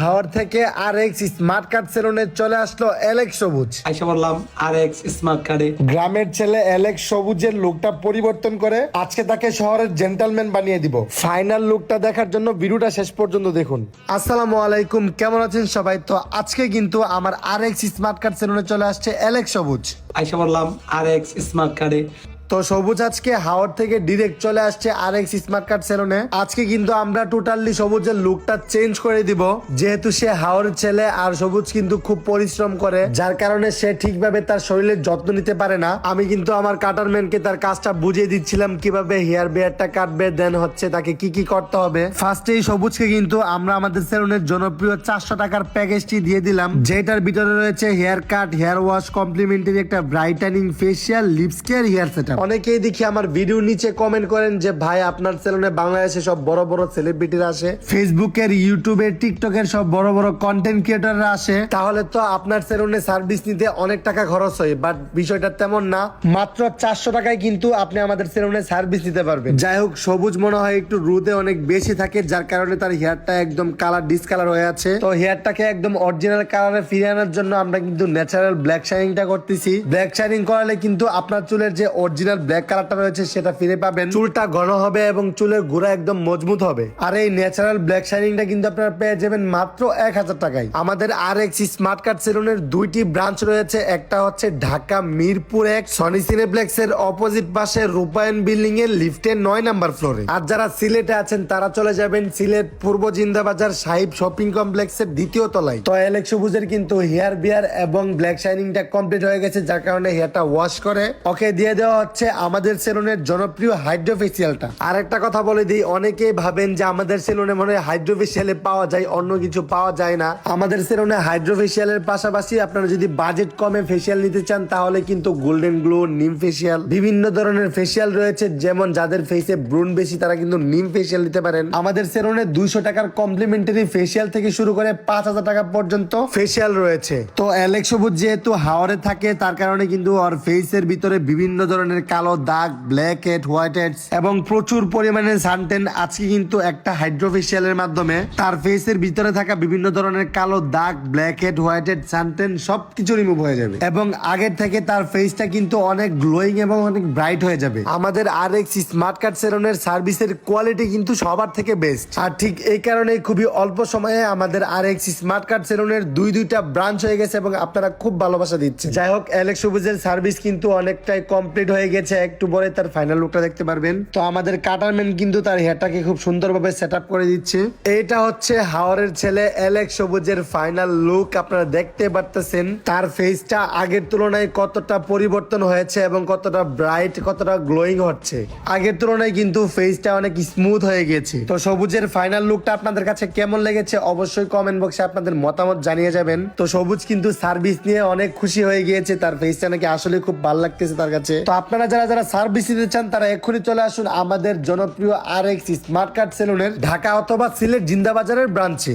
হাওর থেকে RX smart card সেলুনে চলে আসলো অ্যালেক্স সবুজ। আইসা বললাম আরএক্স স্মার্ট কার্ডে। গ্রামের ছেলে অ্যালেক্স সবুজের লুকটা পরিবর্তন করে আজকে তাকে শহরের জেন্টলম্যান বানিয়ে দিব। ফাইনাল লুকটা দেখার জন্য ভিডিওটা শেষ পর্যন্ত দেখুন। আসসালামু আলাইকুম, কেমন আছেন সবাই? তো আজকে কিন্তু আমার আরএক্স স্মার্ট কার্ড সেলুনে চলে আসছে অ্যালেক্স সবুজ। আইসা বললাম আরএক্স স্মার্ট কার্ডে। তো সবুজ আজকে হাওড় থেকে ডিরেক্ট চলে আসছে আরএক্স স্মার্ট কার্ড সেলুনে। আজকে কিন্তু আমরা টোটালি সবুজের লুকটা চেঞ্জ করে দিব, যেহেতু সে হাওড়ের ছেলে আর সবুজ কিন্তু খুব পরিশ্রম করে, যার কারণে সে ঠিকভাবে তার শরীরের যত্ন নিতে পারে না। আমি কিন্তু আমার কাটারম্যানকে তার কাজটা বুঝিয়ে দিচ্ছিলাম কিভাবে হেয়ার বেয়ারটা কাটবে, দেন হচ্ছে তাকে কি কি করতে হবে। ফার্স্টেই সবুজকে কিন্তু আমরা আমাদের সেলুনের জনপ্রিয় 400 টাকার প্যাকেজটি দিয়ে দিলাম, যেটার ভিতরে রয়েছে hair cut, hair wash, complimentary একটা brightening, facial, lips care, hair setup. অনেকেই দেখি আমার ভিডিও নিচে কমেন্ট করেন যে ভাই আপনার সেলুনে বাংলাদেশে সব বড় বড় সেলিব্রিটিরা আসে, ফেসবুকের, ইউটিউবের, টিকটকের সব বড় বড় কন্টেন্ট ক্রিয়েটররা আসে, তাহলে তো আপনার সেলুনে সার্ভিস নিতে অনেক টাকা খরচ হয়। বাট বিষয়টা তেমন না, মাত্র 400 টাকায় কিন্তু আপনি আমাদের সেলুনে সার্ভিস নিতে পারবেন। যাই হোক, সবুজ মনে হয় একটু রোদে অনেক বেশি থাকে, যার কারণে তার হেয়ারটা একদম কালার ডিসকালার হয়ে আছে। তো হেয়ারটাকে একদম অরিজিনাল কালারে ফিরিয়ে আনার জন্য আমরা কিন্তু ন্যাচারাল ব্ল্যাক শাইনিংটা করতেছি। ব্ল্যাক শাইনিং করালে কিন্তু আপনার চুলের যে অরিজিনাল ব্ল্যাক কালারটা রয়েছে সেটা ফিরে পাবেন, চুলটা ঘন হবে এবং চুলের গোড়া একদম মজবুত হবে। আর এই ন্যাচারাল ব্ল্যাক শাইনিংটা কিন্তু আপনারা পেয়ে যাবেন মাত্র 1000 টাকায়। আমাদের আরএক্স স্মার্ট কার্ড সেলুনের দুইটি ব্রাঞ্চ রয়েছে, একটা হচ্ছে ঢাকা মিরপুর 1 সনি সিনেপ্লেক্স এর অপোজিট পাশে রূপায়ণ বিল্ডিং এর লিফটের 9 নাম্বার ফ্লোরে। আর যারা সিলেটে আছেন তারা চলে যাবেন সিলেট পূর্ব জিন্দাবাজার সাহিব শপিং কমপ্লেক্সের দ্বিতীয় তলায়। তো অ্যালেক্স সবুজের কিন্তু হেয়ার বিয়ার এবং ব্ল্যাক শাইনিংটা কমপ্লিট হয়ে গেছে, যার কারণে হেয়ারটা ওয়াশ করে ওকে দিয়ে দেওয়া হচ্ছে আমাদের সেলুনের জনপ্রিয় হাইড্রো ফেসিয়ালটা। আর একটা কথা বলে দিই, অনেকেই ভাবেন যে আমাদের সেলুনে মনে হয় হাইড্রো ফেসিয়ালে পাওয়া যায়, অন্য কিছু পাওয়া যায় না। আমাদের সেলুনে হাইড্রো ফেসিয়ালের পাশাপাশি আপনারা যদি বাজেট কমে ফেসিয়াল নিতে চান তাহলে কিন্তু গোল্ডেন গ্লো, নিম ফেসিয়াল, বিভিন্ন ধরনের ফেসিয়াল রয়েছে। যেমন যাদের ফেসে ব্রুন বেশি তারা কিন্তু নিম ফেসিয়াল নিতে পারেন। আমাদের সেলুনে 200 টাকার কমপ্লিমেন্টারি ফেসিয়াল থেকে শুরু করে 5000 টাকা পর্যন্ত ফেসিয়াল রয়েছে। তো অ্যালেক্স সবুজ যেহেতু হাওড়ে থাকে, তার কারণে কিন্তু ওর ফেসের ভিতরে বিভিন্ন ধরনের কালো দাগ, ব্ল্যাক হেড, হোয়াইট হেডস এবং প্রচুর পরিমাণে সানটেন। আজকে কিন্তু একটা হাইড্রো ফেসিয়ালের মাধ্যমে তার ফেসের ভিতরে থাকা বিভিন্ন ধরনের কালো দাগ, black head, white head, suntan সবকিছু রিমুভ হয়ে যাবে এবং আগের থেকে তার ফেসটা কিন্তু অনেক গ্লোয়িং এবং অনেক ব্রাইট হয়ে যাবে। আমাদের আরএক্স স্মার্ট কার্ড সেলুনের সার্ভিসের কোয়ালিটি কিন্তু সবার থেকে বেস্ট। আর ঠিক এই কারণেই খুবই অল্প সময়ে আমাদের আরএক্স স্মার্ট কার্ড সেলুনের দুইটা ব্রাঞ্চ হয়ে গেছে এবং আপনারা খুব ভালোবাসা দিচ্ছেন। যাই হোক, অ্যালেক্স সবুজের সার্ভিস কিন্তু অনেকটাই কমপ্লিট হয়ে গেছে, একটু পরে তার ফাইনাল লুকটা দেখতে পারবেন। তো আমাদের কাটারম্যান কিন্তু তার হেয়ারটাকে খুব সুন্দরভাবে সেট আপ করে দিচ্ছে। এইটা হচ্ছে হাওড়ের ছেলে অ্যালেক্স সবুজের ফাইনাল লুক। আপনারা দেখতে পারতেছেন তার ফেসটা আগের তুলনায় কতটা পরিবর্তন হয়েছে এবং কতটা ব্রাইট, কতটা গ্লোয়িং হচ্ছে। আগের তুলনায় কিন্তু ফেসটা অনেক স্মুথ হয়ে গেছে। তো সবুজের ফাইনাল লুকটা আপনাদের কাছে কেমন লেগেছে অবশ্যই কমেন্ট বক্সে আপনাদের মতামত জানিয়ে যাবেন। তো সবুজ কিন্তু সার্ভিস নিয়ে অনেক খুশি হয়ে গিয়েছে, তার ফেসটা নাকি আসলে খুব ভালো লাগতেছে তার কাছে। তো আপনারা যারা সার্ভিস নিতে চান তারা এক্ষুনি চলে আসুন আমাদের জনপ্রিয় আরএক্স স্মার্ট কার্ড সেলুনের ঢাকা অথবা সিলেট জিন্দাবাজারের ব্রাঞ্চে।